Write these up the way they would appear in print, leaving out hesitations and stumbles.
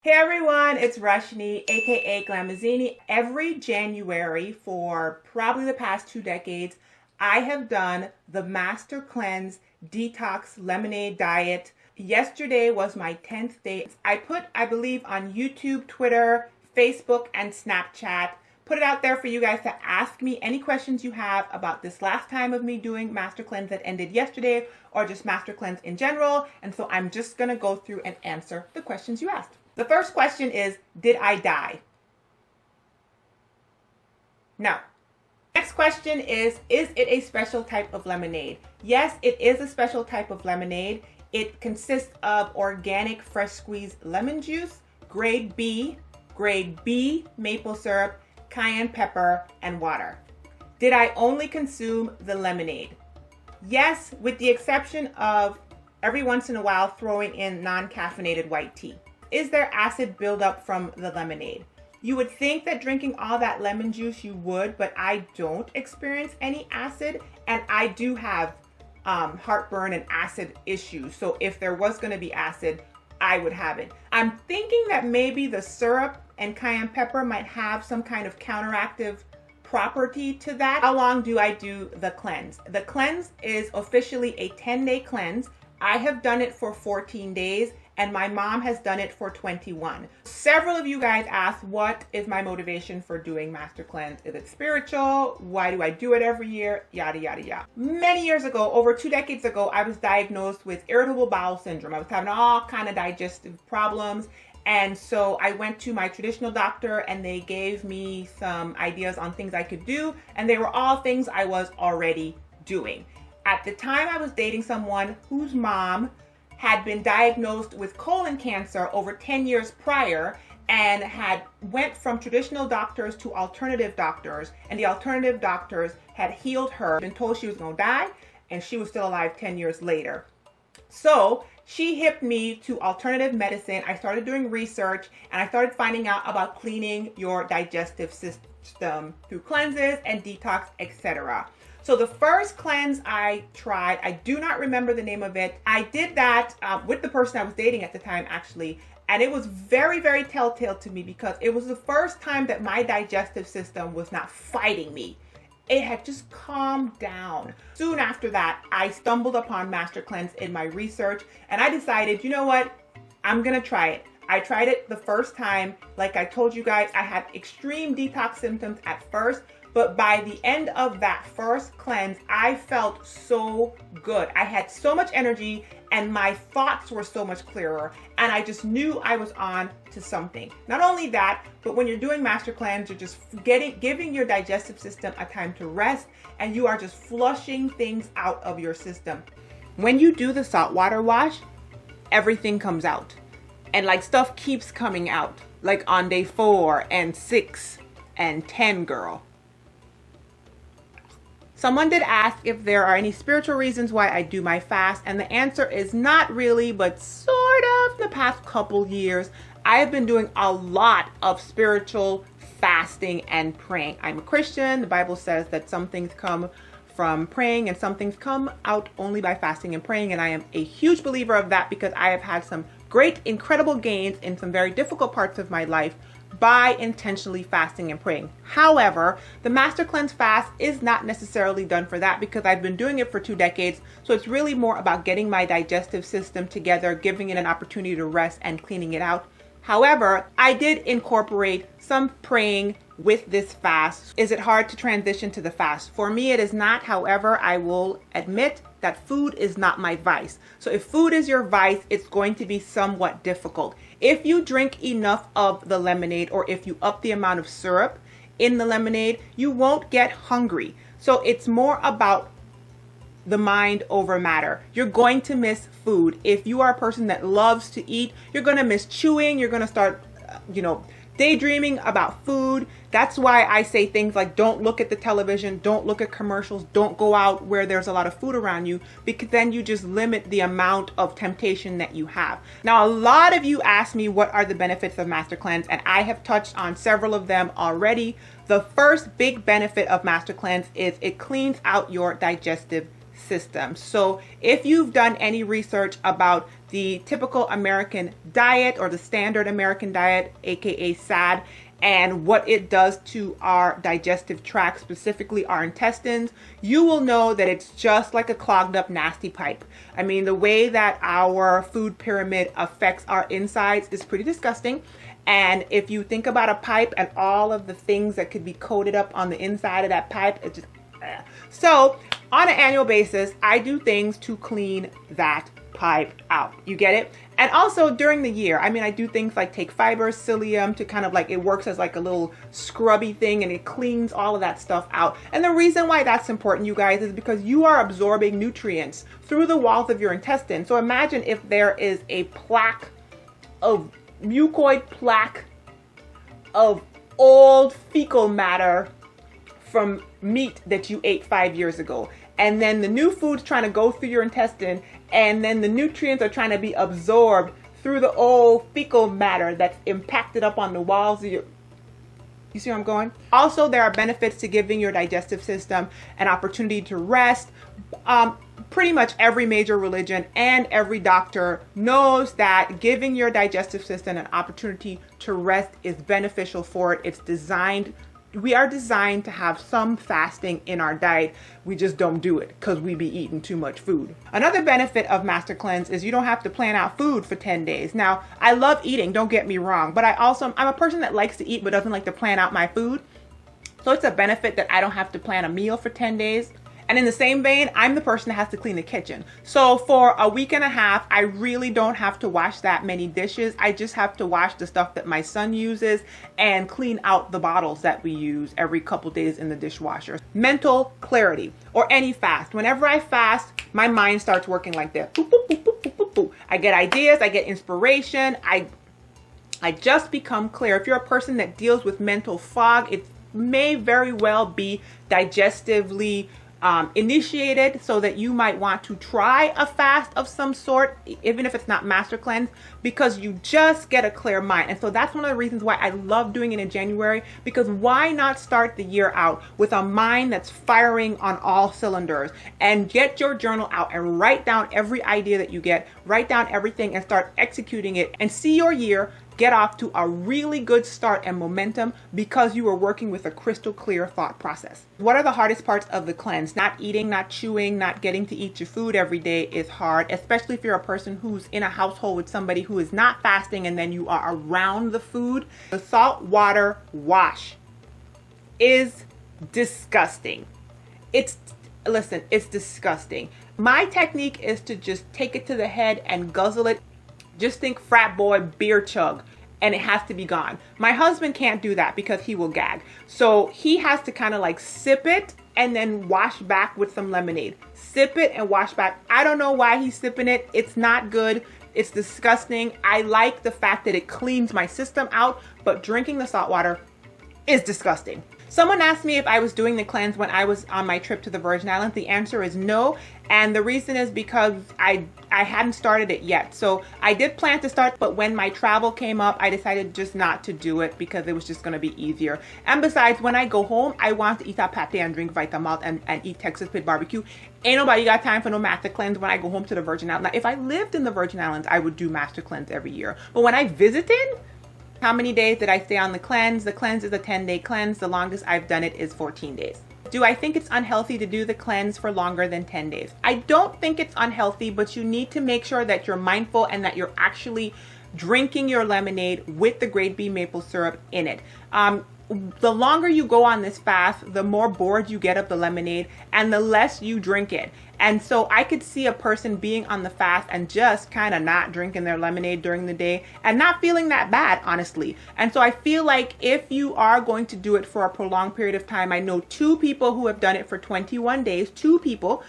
Hey everyone, it's Rashni, aka Glamazini. Every January for probably the past 2 decades, I have done the Master Cleanse Detox Lemonade Diet. Yesterday was my 10th day. I put, I believe, on YouTube, Twitter, Facebook, and Snapchat. Put it out there for you guys to ask me any questions you have about this last time of me doing Master Cleanse that ended yesterday, or just Master Cleanse in general. And so I'm just going to go through and answer the questions you asked. The first question is, did I die? No. Next question is it a special type of lemonade? Yes, it is a special type of lemonade. It consists of organic fresh squeezed lemon juice, grade B maple syrup, cayenne pepper, and water. Did I only consume the lemonade? Yes, with the exception of every once in a while throwing in non-caffeinated white tea. Is there acid buildup from the lemonade? You would think that drinking all that lemon juice you would, but I don't experience any acid, and I do have heartburn and acid issues. So if there was going to be acid, I would have it. I'm thinking that maybe the syrup and cayenne pepper might have some kind of counteractive property to that. How long do I do the cleanse? The cleanse is officially a 10-day cleanse. I have done it for 14 days. And my mom has done it for 21. Several of you guys asked, what is my motivation for doing Master Cleanse? Is it spiritual? Why do I do it every year? Yada, yada, yada. Many years ago, over 2 decades ago, I was diagnosed with irritable bowel syndrome. I was having all kind of digestive problems. And so I went to my traditional doctor and they gave me some ideas on things I could do. And they were all things I was already doing. At the time, I was dating someone whose mom had been diagnosed with colon cancer over 10 years prior and had went from traditional doctors to alternative doctors, and the alternative doctors had healed her, been told she was going to die, and she was still alive 10 years later. So she hipped me to alternative medicine. I started doing research and I started finding out about cleaning your digestive system through cleanses and detox, etc. So the first cleanse I tried, I do not remember the name of it. I did that with the person I was dating at the time, actually. And it was very, very telltale to me because it was the first time that my digestive system was not fighting me. It had just calmed down. Soon after that, I stumbled upon Master Cleanse in my research and I decided, you know what? I'm gonna try it. I tried it the first time. Like I told you guys, I had extreme detox symptoms at first. But by the end of that first cleanse, I felt so good. I had so much energy and my thoughts were so much clearer. And I just knew I was on to something. Not only that, but when you're doing Master Cleanse, you're just giving your digestive system a time to rest and you are just flushing things out of your system. When you do the saltwater wash, everything comes out. And like stuff keeps coming out. Like on day 4 and 6 and 10, girl. Someone did ask if there are any spiritual reasons why I do my fast, and the answer is not really, but sort of. The past couple years, I have been doing a lot of spiritual fasting and praying. I'm a Christian. The Bible says that some things come from praying and some things come out only by fasting and praying, and I am a huge believer of that because I have had some great, incredible gains in some very difficult parts of my life by intentionally fasting and praying. However, the Master Cleanse fast is not necessarily done for that because I've been doing it for 2 decades. So it's really more about getting my digestive system together, giving it an opportunity to rest and cleaning it out. However, I did incorporate some praying with this fast. Is it hard to transition to the fast? For me, it is not. However, I will admit that food is not my vice. So if food is your vice, it's going to be somewhat difficult. If you drink enough of the lemonade or if you up the amount of syrup in the lemonade, you won't get hungry. So it's more about the mind over matter. You're going to miss food. If you are a person that loves to eat, you're going to miss chewing. You're going to start, daydreaming about food. That's why I say things like don't look at the television, don't look at commercials, don't go out where there's a lot of food around you, because then you just limit the amount of temptation that you have. Now, a lot of you asked me what are the benefits of Master Cleanse, and I have touched on several of them already. The first big benefit of Master Cleanse is it cleans out your digestive system. So if you've done any research about the typical American diet or the standard American diet, aka SAD, and what it does to our digestive tract, specifically our intestines, you will know that it's just like a clogged up nasty pipe. I mean, the way that our food pyramid affects our insides is pretty disgusting. And if you think about a pipe and all of the things that could be coated up on the inside of that pipe, it's just so on an annual basis, I do things to clean that pipe out. You get it? And also during the year, I mean, I do things like take fiber, psyllium to kind of like, it works as like a little scrubby thing, and it cleans all of that stuff out. And the reason why that's important, you guys, is because you are absorbing nutrients through the walls of your intestine. So imagine if there is a plaque of mucoid plaque of old fecal matter from meat that you ate 5 years ago. And then the new food's trying to go through your intestine, and then the nutrients are trying to be absorbed through the old fecal matter that's impacted up on the walls of your... You see where I'm going? Also, there are benefits to giving your digestive system an opportunity to rest. Pretty much every major religion and every doctor knows that giving your digestive system an opportunity to rest is beneficial for it. It's designed... We are designed to have some fasting in our diet. We just don't do it because we be eating too much food. Another benefit of Master Cleanse is you don't have to plan out food for 10 days. Now, I love eating, don't get me wrong, but I'm a person that likes to eat but doesn't like to plan out my food. So it's a benefit that I don't have to plan a meal for 10 days. And in the same vein, I'm the person that has to clean the kitchen. So for a week and a half, I really don't have to wash that many dishes. I just have to wash the stuff that my son uses and clean out the bottles that we use every couple days in the dishwasher. Mental clarity, or any fast. Whenever I fast, my mind starts working like this. Boop, boop, boop, boop, boop, boop, boop. I get ideas, I get inspiration, I just become clear. If you're a person that deals with mental fog, it may very well be digestively initiated, so that you might want to try a fast of some sort, even if it's not Master Cleanse, because you just get a clear mind. And so that's one of the reasons why I love doing it in January, because why not start the year out with a mind that's firing on all cylinders, and get your journal out and write down every idea that you get, write down everything and start executing it, and see your year get off to a really good start and momentum because you are working with a crystal clear thought process. What are the hardest parts of the cleanse? Not eating, not chewing, not getting to eat your food every day is hard, especially if you're a person who's in a household with somebody who is not fasting and then you are around the food. The salt water wash is disgusting. Listen, it's disgusting. My technique is to just take it to the head and guzzle it. Just think frat boy beer chug, and it has to be gone. My husband can't do that because he will gag. So he has to kind of like sip it and then wash back with some lemonade. Sip it and wash back. I don't know why he's sipping it. It's not good. It's disgusting. I like the fact that it cleans my system out, but drinking the salt water is disgusting. Someone asked me if I was doing the cleanse when I was on my trip to the Virgin Islands. The answer is no. And the reason is because I hadn't started it yet. So I did plan to start, but when my travel came up, I decided just not to do it because it was just going to be easier. And besides, when I go home, I want to eat a pate and drink Vitamalt and eat Texas Pit barbecue. Ain't nobody got time for no Master Cleanse when I go home to the Virgin Islands. Now, if I lived in the Virgin Islands, I would do Master Cleanse every year. But when I visited, how many days did I stay on the cleanse? The cleanse is a 10-day cleanse. The longest I've done it is 14 days. Do I think it's unhealthy to do the cleanse for longer than 10 days? I don't think it's unhealthy, but you need to make sure that you're mindful and that you're actually drinking your lemonade with the grade B maple syrup in it. The longer you go on this fast, the more bored you get of the lemonade and the less you drink it. And so I could see a person being on the fast and just kind of not drinking their lemonade during the day and not feeling that bad, honestly. And so I feel like if you are going to do it for a prolonged period of time, I know 2 people who have done it for 21 days, 2 people.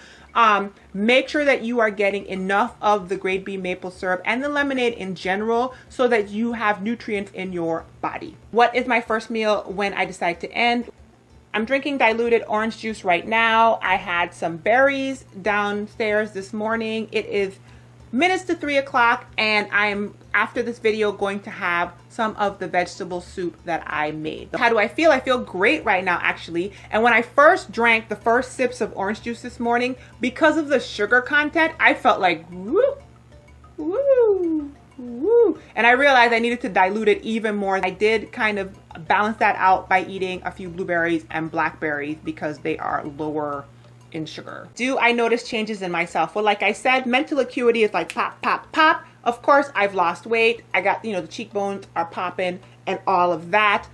Make sure that you are getting enough of the grade B maple syrup and the lemonade in general so that you have nutrients in your body. What is my first meal when I decide to end? I'm drinking diluted orange juice right now. I had some berries downstairs this morning. It is minutes to 3 o'clock, and I'm, after this video, going to have some of the vegetable soup that I made. How do I feel? I feel great right now, actually. And when I first drank the first sips of orange juice this morning, because of the sugar content, I felt like, woo, woo, woo. And I realized I needed to dilute it even more. I did kind of balance that out by eating a few blueberries and blackberries because they are lower in sugar. Do I notice changes in myself? Well, like I said, mental acuity is like pop, pop, pop. Of course, I've lost weight. I got, you know, the cheekbones are popping and all of that.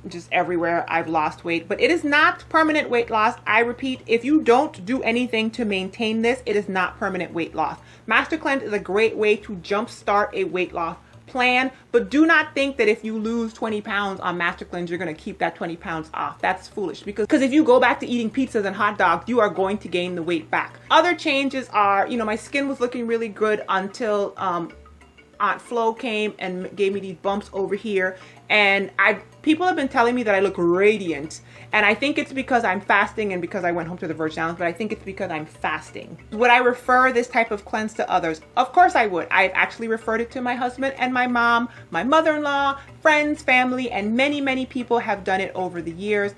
Just everywhere I've lost weight, but it is not permanent weight loss. I repeat, if you don't do anything to maintain this, it is not permanent weight loss. Master Cleanse is a great way to jumpstart a weight loss plan, but do not think that if you lose 20 pounds on Master Cleanse, you're going to keep that 20 pounds off. That's foolish, because if you go back to eating pizzas and hot dogs, you are going to gain the weight back. Other changes are, you know, my skin was looking really good until Aunt Flo came and gave me these bumps over here, and people have been telling me that I look radiant, and I think it's because I'm fasting and because I went home to the Virgin Islands, but I think it's because I'm fasting. Would I refer this type of cleanse to others? Of course I would. I've actually referred it to my husband and my mom, my mother-in-law, friends, family, and many people have done it over the years.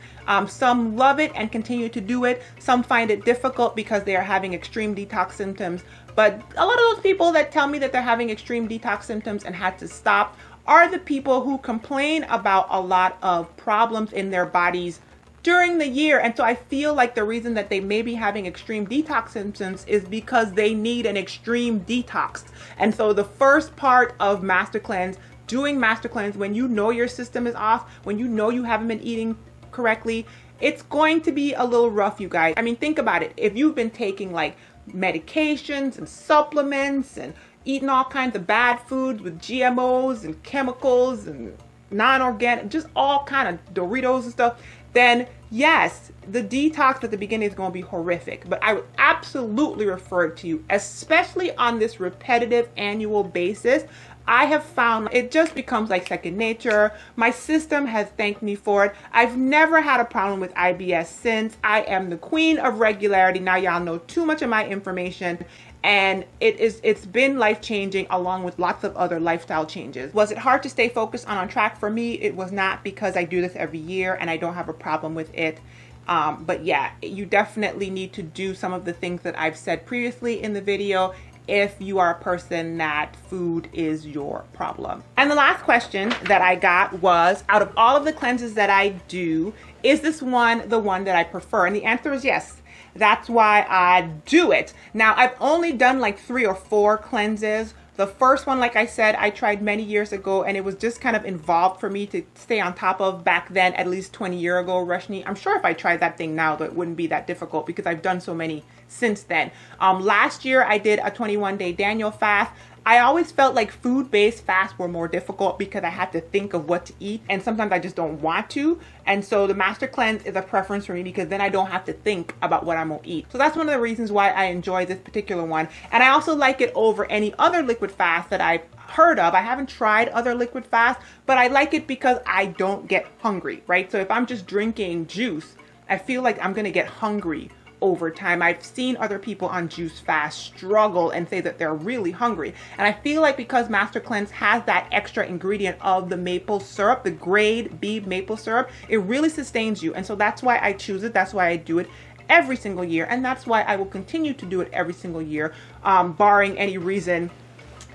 Some love it and continue to do it. Some find it difficult because they are having extreme detox symptoms. But a lot of those people that tell me that they're having extreme detox symptoms and had to stop are the people who complain about a lot of problems in their bodies during the year. And so I feel like the reason that they may be having extreme detox symptoms is because they need an extreme detox. And so the first part of Master Cleanse, doing Master Cleanse when you know your system is off, when you know you haven't been eating correctly, it's going to be a little rough, you guys. I mean, think about it. If you've been taking like medications and supplements and eating all kinds of bad foods with GMOs and chemicals and non-organic, just all kind of Doritos and stuff, then yes, the detox at the beginning is going to be horrific. But I would absolutely refer it to you, especially on this repetitive annual basis. I have found it just becomes like second nature. My system has thanked me for it. I've never had a problem with IBS since. I am the queen of regularity. Now y'all know too much of my information, and it's been life-changing along with lots of other lifestyle changes. Was it hard to stay focused on track? For me, it was not, because I do this every year and I don't have a problem with it. But yeah, you definitely need to do some of the things that I've said previously in the video if you are a person that food is your problem. And the last question that I got was, out of all of the cleanses that I do, is this one the one that I prefer? And the answer is yes. That's why I do it. Now, I've only done like 3 or 4 cleanses. The first one, like I said, I tried many years ago, and it was just kind of involved for me to stay on top of back then, at least 20 years ago, Rushni. I'm sure if I tried that thing now, that it wouldn't be that difficult because I've done so many since then. Last year, I did a 21-day Daniel fast. I always felt like food-based fasts were more difficult because I had to think of what to eat, and sometimes I just don't want to. And so the Master Cleanse is a preference for me because then I don't have to think about what I'm gonna eat. So that's one of the reasons why I enjoy this particular one. And I also like it over any other liquid fast that I've heard of. I haven't tried other liquid fasts, but I like it because I don't get hungry, right? So if I'm just drinking juice, I feel like I'm gonna get hungry over time. I've seen other people on juice fast struggle and say that they're really hungry. And I feel like because Master Cleanse has that extra ingredient of the maple syrup, the grade B maple syrup, it really sustains you. And so that's why I choose it. That's why I do it every single year. And that's why I will continue to do it every single year, barring any reason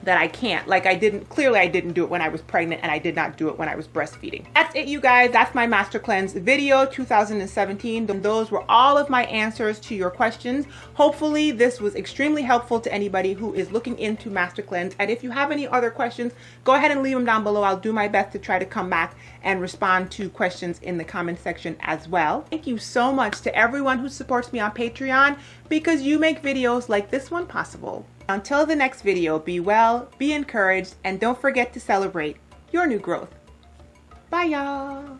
that I can't. Like clearly I didn't do it when I was pregnant, and I did not do it when I was breastfeeding. That's it, you guys. That's my Master Cleanse video 2017. Those were all of my answers to your questions. Hopefully this was extremely helpful to anybody who is looking into Master Cleanse. And if you have any other questions, go ahead and leave them down below. I'll do my best to try to come back and respond to questions in the comment section as well. Thank you so much to everyone who supports me on Patreon, because you make videos like this one possible. Until the next video, be well, be encouraged, and don't forget to celebrate your new growth. Bye, y'all.